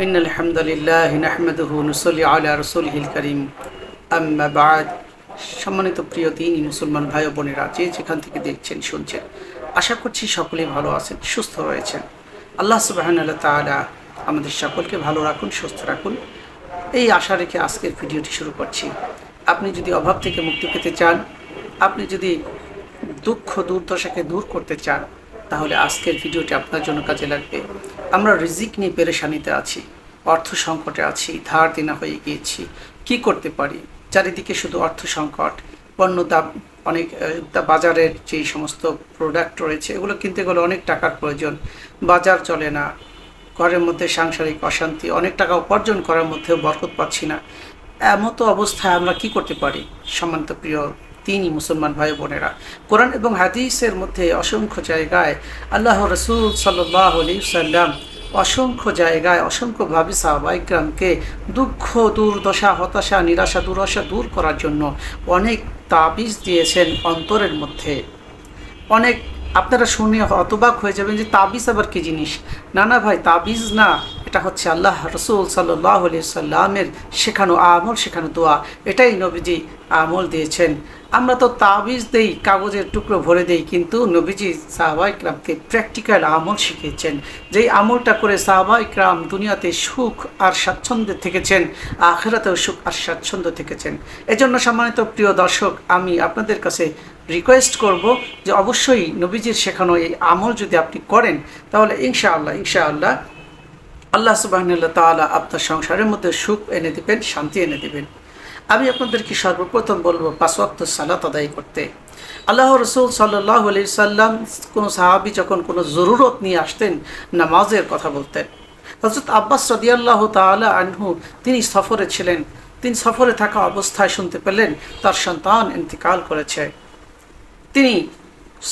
ইন্নাল হামদুলিল্লাহি নাহমাদুহু ওয়া নুসাল্লি আলা রাসূলিহিল কারীম আম্মা বা'দ। সম্মানিত প্রিয় দিনী মুসলমান ভাই ও বোনেরা, যে যেখান থেকে দেখছেন শুনছেন, আশা করছি সকলেই ভালো আছেন, সুস্থ রয়েছেন। আল্লাহ সুবহানাহু ওয়া তাআলা আমাদের সকলকে ভালো রাখুন, সুস্থ রাখুন, এই আশা রেখে আজকের ভিডিওটি শুরু করছি। আপনি যদি অভাব থেকে মুক্তি পেতে চান, আপনি যদি দুঃখ দুর্দশাকে দূর করতে চান, তাহলে আজকের ভিডিওটি আপনার জন্য কাজে লাগবে। আমরা রিজিক নিয়ে পেরেশানিতে আছি, অর্থ সংকটে আছি, ধার দেনা হয়ে গিয়েছি, কি করতে পারি? চারিদিকে শুধু অর্থ সংকট, পণ্য দাম অনেক, বাজারের যে সমস্ত প্রোডাক্ট রয়েছে এগুলো কিনতে গেলে অনেক টাকার প্রয়োজন, বাজার চলে না, ঘরের মধ্যে সাংসারিক অশান্তি, অনেক টাকা উপার্জন করার মধ্যেও বরকত পাচ্ছি না। এমতো অবস্থায় আমরা কি করতে পারি? সম্মানিত প্রিয় তিনি মুসলমান ভাই বোনেরা, কোরআন এবং হাদিসের মধ্যে অসংখ্য জায়গায় আল্লাহ রসুল সাল্লাল্লাহু আলাইহি ওয়াসাল্লাম অসংখ্য জায়গায় অসংখ্যভাবে সাহাবায়ে কেরামকে দুঃখ দুর্দশা হতাশা নিরাশা দুরাশা দূর করার জন্য অনেক তাবিজ দিয়েছেন অন্তরের মধ্যে। অনেক আপনারা শুনে হতবাক হয়ে যাবেন যে তাবিজ আবার কী জিনিস। না না ভাই, তাবিজ না, এটা হচ্ছে আল্লাহ রসুল সাল্লাল্লাহু আলাইহি ওয়াসাল্লামের শেখানো আমল, শেখানো দোয়া। এটাই নবীজি আমল দিয়েছেন। আমরা তো তাবিজ দেই, কাগজের টুকরো ভরে দেই, কিন্তু নবীজি সাহাবায়ে কেরামকে প্র্যাকটিক্যাল আমল শিখিয়েছেন। যেই আমলটা করে সাহাবায়ে কেরাম দুনিয়াতে সুখ আর স্বাচ্ছন্দ্যে থেকেছেন, আখিরাতেও সুখ আর স্বাচ্ছন্দ্য থেকেছেন। এজন্য সম্মানিত প্রিয় দর্শক, আমি আপনাদের কাছে রিকোয়েস্ট করব যে অবশ্যই নবীজির শেখানো এই আমল যদি আপনি করেন, তাহলে ইনশাআল্লাহ আল্লাহ সুবহানাহু ওয়া তাআলা আপনার সংসারের মধ্যে সুখ এনে দেবেন, শান্তি এনে দেবেন। আমি আপনাদেরকে সর্বপ্রথম বলবো 5 ওয়াক্ত সালাত আদায় করতে। আল্লাহ রসুল সাল্লাল্লাহু আলাইহি সাল্লাম কোনো সাহাবী যখন কোনো জরুরত নিয়ে আসতেন, নামাজের কথা বলতেন। হযরত আব্বাস রাদিয়াল্লাহু তাআলা আনহু তিনি সফরে ছিলেন। তিনি সফরে থাকা অবস্থায় শুনতে পেলেন তার সন্তান ইন্তিকাল করেছে। তিনি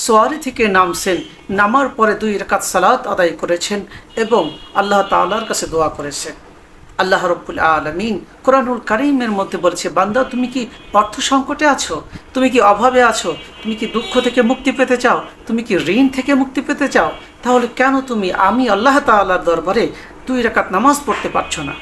সোয়ারি থেকে নামছেন, নামার পরে 2 রাকাত সালাত আদায় করেছেন এবং আল্লাহ তাআলার কাছে দোয়া করেছেন। আল্লাহ রাব্বুল আলামিন কোরআনুল কারীমের মধ্যে বলেছে, বান্দা তুমি কি অর্থ সংকটে আছো? তুমি কি অভাবে আছো? তুমি কি দুঃখ থেকে মুক্তি পেতে চাও? তুমি কি ঋণ থেকে মুক্তি পেতে চাও? তাহলে কেন তুমি আমি আল্লাহ তাআলার দরবারে 2 রাকাত নামাজ পড়তে পারছো না?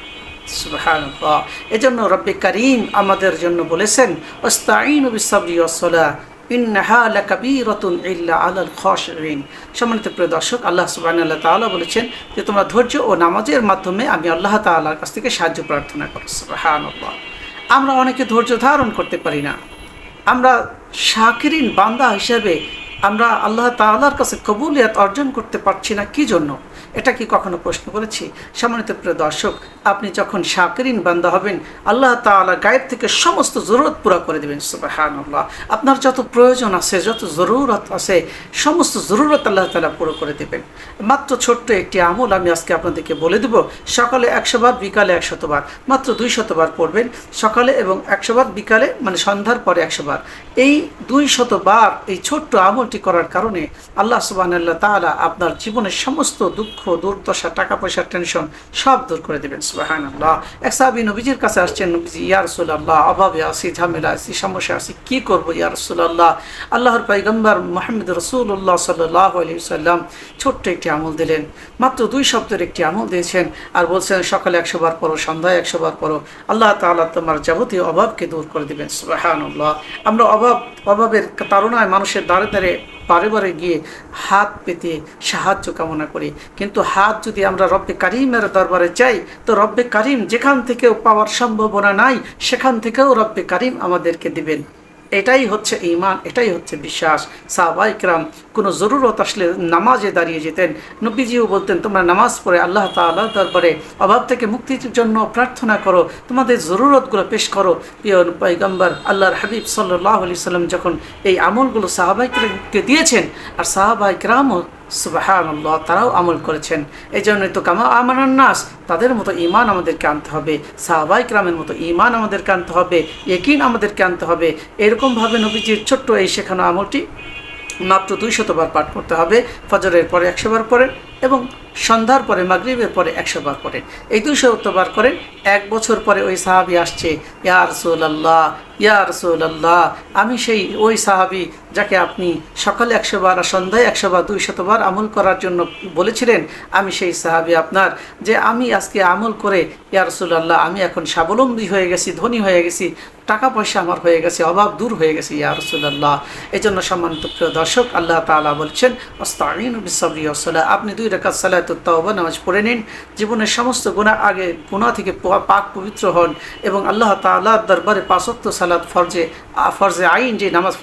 সুবহানাল্লাহ। এজন্য রব্বে কারীম আমাদের জন্য বলেছেন, ওয়াস্তাঈনু বিস-সাবরি ওয়াস-সালাহ ইন্নাহা লাকাবীরাতুন ইল্লা আলাল খাশিঈন। সম্মানিত প্রিয় দর্শক, আল্লাহ সুবহানাহু ওয়া তাআলা বলেছেন যে তোমরা ধৈর্য ও নামাজের মাধ্যমে আমি আল্লাহ তাআলার কাছ থেকে সাহায্য প্রার্থনা করো। সুবহানাল্লাহ। আমরা অনেকে ধৈর্য ধারণ করতে পারি না। আমরা শাকিরিন বান্দা হিসেবে আমরা আল্লাহ তাআলার কাছে কবুলিয়ত অর্জন করতে পারছি না, কি জন্য? এটা কি কখনো প্রশ্ন করেছি? সম্মানিত প্রিয় দর্শক, আপনি যখন শাকিরিন বান্দা হবেন, আল্লাহ তাআলা গায়েব থেকে সমস্ত জরুরত পুরো করে দেবেন। সুবহানাল্লাহ। আপনার যত প্রয়োজন আছে, যত জরুরত আছে, সমস্ত জরুরত আল্লাহ তাআলা পুরো করে দেবেন। মাত্র ছোট্ট একটি আমল আমি আজকে আপনাদেরকে বলে দেব। সকালে 100 বার, বিকালে 100 বার, মাত্র 200 বার পড়বেন সকালে, এবং 100 বার বিকালে, মানে সন্ধ্যার পরে 100 বার। এই 200 বার এই ছোট্ট আমলটি করার কারণে আল্লাহ সুবহানাহু ওয়া তাআলা আপনার জীবনের সমস্ত দুঃখ দুর্দশা, টাকা পয়সার টেনশন সব দূর করে দেবেন। সুবহানাল্লাহ। এক সাহাবী নবীজির কাছে আসছেন, নবীজি, ইয়া রাসূলুল্লাহ, অভাবে আছি, ঝামেলা আছি, সমস্যা আছি, কি করব ইয়া রাসূলুল্লাহ? আল্লাহর পয়গম্বর মুহাম্মদ রাসূলুল্লাহ সাল্লাল্লাহু আলাইহি ওয়াসাল্লাম ছোট্ট একটি আমল দিলেন, মাত্র 2 শব্দের একটি আমল দিয়েছেন, আর বলছেন সকালে 100 বার পড়ো, সন্ধ্যায় 100 বার পড়ো, আল্লাহ তাআলা তোমার যাবতীয় অভাবকে দূর করে দেবেন। সুবহানাল্লাহ। আমরা অভাবের তাড়নায় মানুষের দ্বারে দ্বারে বারে বারে গিয়ে হাত পেতে সাহায্য কামনা করি, কিন্তু হাত যদি আমরা রব্বে কারীমের দরবারে চাই, তো রব্বে কারীম যেখান থেকেও পাওয়ার সম্ভাবনা নাই, সেখান থেকেও রব্বে কারীম আমাদেরকে দিবেন। এটাই হচ্ছে ঈমান, এটাই হচ্ছে বিশ্বাস। সাহাবায়ে কেরাম কোনো জরুরত আসলে নামাজে দাঁড়িয়ে যেতেন। নবীজিও বলতেন, তোমরা নামাজ পড়ে আল্লাহ তাআলার দরবারে অভাব থেকে মুক্তির জন্য প্রার্থনা করো, তোমাদের জরুরতগুলো পেশ করো। প্রিয় পয়গম্বর আল্লাহর হাবিব সাল্লাল্লাহু আলাইহি সাল্লাম যখন এই আমলগুলো সাহাবায়ে কেরামকে দিয়েছেন, আর সাহাবায়ে কেরামও সুবহানাল্লাহ তারাও আমল করেছেন। এই জন্যই তো কামা আমানান নাস, তাদের মতো ঈমান আমাদেরকে আনতে হবে, সাহাবায়ে কেরামের মতো ঈমান আমাদেরকে আনতে হবে, ইয়াকিন আমাদেরকে আনতে হবে। এরকমভাবে নবীজির ছোট্ট এই শেখানো আমলটি মাত্র 200 বার পাঠ করতে হবে। ফজরের পরে 100 বার পড়েন, এবং সন্ধ্যার পরে মাগরিবের পরে 100 বার করেন। এই 200 বার করেন। 1 বছর পরে ওই সাহাবী আসছে, ইয়া রাসূলুল্লাহ, ইয়া রাসূলুল্লাহ, আমি সেই ওই সাহাবী যাকে আপনি সকালে 100 বার আর সন্ধ্যায় 100 বার 200 বার আমল করার জন্য বলেছিলেন, আমি সেই সাহাবী আপনার, যে আমি আজকে আমল করে ইয়া রাসূলুল্লাহ আমি এখন স্বাবলম্বী হয়ে গেছি, ধনী হয়ে গেছি, টাকা পয়সা আমার হয়ে গেছে, অভাব দূর হয়ে গেছে ইয়া রাসূলুল্লাহ। এই জন্য সম্মানিত প্রিয় দর্শক, আল্লাহ তাআলা বলছেন আস্তাঈনু বিসসবরি ওয়াস-সালাহ, আপনি 2 রাকাত সালাতুত তাওবা নামাজ পড়ে নিন, জীবনের সমস্ত গুনাহ আগে গুনাহ থেকে পাক পবিত্র হন এবং আল্লাহ তাআলার দরবারে 5 ওয়াক্ত সালাত ফরজে আইন যে নামাজ,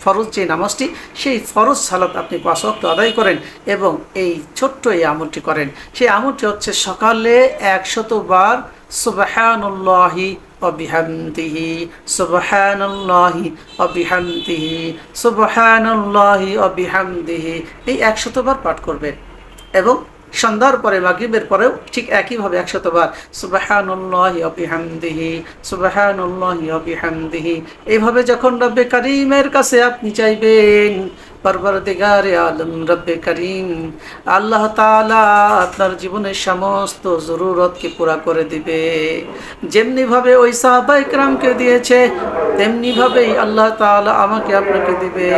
ফরজ যে নামাজটি, সেই ফরজ সালাত আপনি 5 ওয়াক্ত আদায় করেন এবং এই ছোট্ট এই আমলটি করেন। সেই আমলটি হচ্ছে সকালে 100 বার সুবহানাল্লাহি ওয়া বিহামদিহি, সুবহানাল্লাহি ওয়া বিহামদিহি, সুবহানাল্লাহি ওয়া বিহামদিহি, এই 100 বার পাঠ করবেন। এবং সন্ধ্যার পরে মাগরিবের পরেও ঠিক একইভাবে 100 বার সুবহানাল্লাহি ওয়া বিহামদিহি, সুবহানাল্লাহি ওয়া বিহামদিহি। এইভাবে যখন রব্বে কারীমের কাছে আপনি চাইবেন, পরবর্তীগারে আলম রব্বে করিম আল্লাহ তাআলা আপনার জীবনের সমস্ত জরুরতকে পুরা করে দিবে। যেমনিভাবে ওই সাহাবায়ে কেরামকে দিয়েছে, তেমনিভাবেই আল্লাহ তাআলা আমাকে আপনাকে দিবে।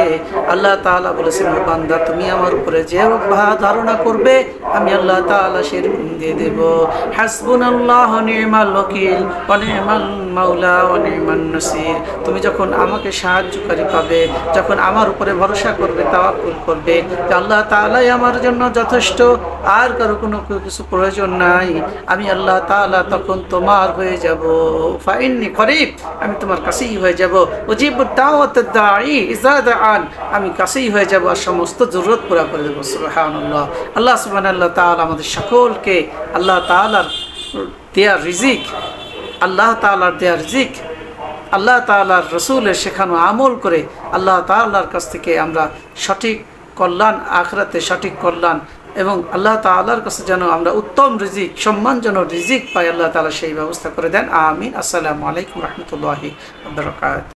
আল্লাহ তাআলা বলেছেন, বান্দা তুমি আমার উপরে যে ধারণা করবে আমি আল্লাহ তাআলা সেরকম দিয়ে দেব। হাসবুনাল্লাহু নি'মাল ওয়াকিল ওয়া নি'মাল মাওলা ওয়া নি'মান নাসির। তুমি যখন আমাকে সাহায্যকারী পাবে, যখন আমার উপরে ভরসা করবে, তাওয়াক্কুল করবে যে আল্লাহ তাআলাই আমার জন্য যথেষ্ট, আর কারো কোনো কিছু প্রয়োজন নাই, আমি আল্লাহ তাআলা তখন তোমার হয়ে যাব। ফাইন্নী করিব, আমি তোমার কাছেই হয়ে যাব। উজিবুদ দাওয়াতাদ দাঈ ইযা দাআন, আমি কাছেই হয়ে যাব আর সমস্ত জরুরত পুরা করে দেব। সুবহানাল্লাহ। আল্লাহ সুবহানাল্লাহ তাআলা আমাদের সকলকে আল্লাহ তাআলার দেয়া রিজিক, আল্লাহ তাআলার দেয়া রিজিক, আল্লাহ তাআলার রাসূলের শেখানো আমল করে আল্লাহ তাআলার কাছ থেকে আমরা সঠিক কল্যাণ, আখিরাতে সঠিক কল্যাণ এবং আল্লাহ তাআলার কাছে যেন আমরা উত্তম রিজিক, সম্মানজনক রিজিক পাই, আল্লাহ তাআলা সেই ব্যবস্থা করে দেন। আমিন। আসসালামু আলাইকুম ওয়া রাহমাতুল্লাহি ওয়া বারাকাতুহু।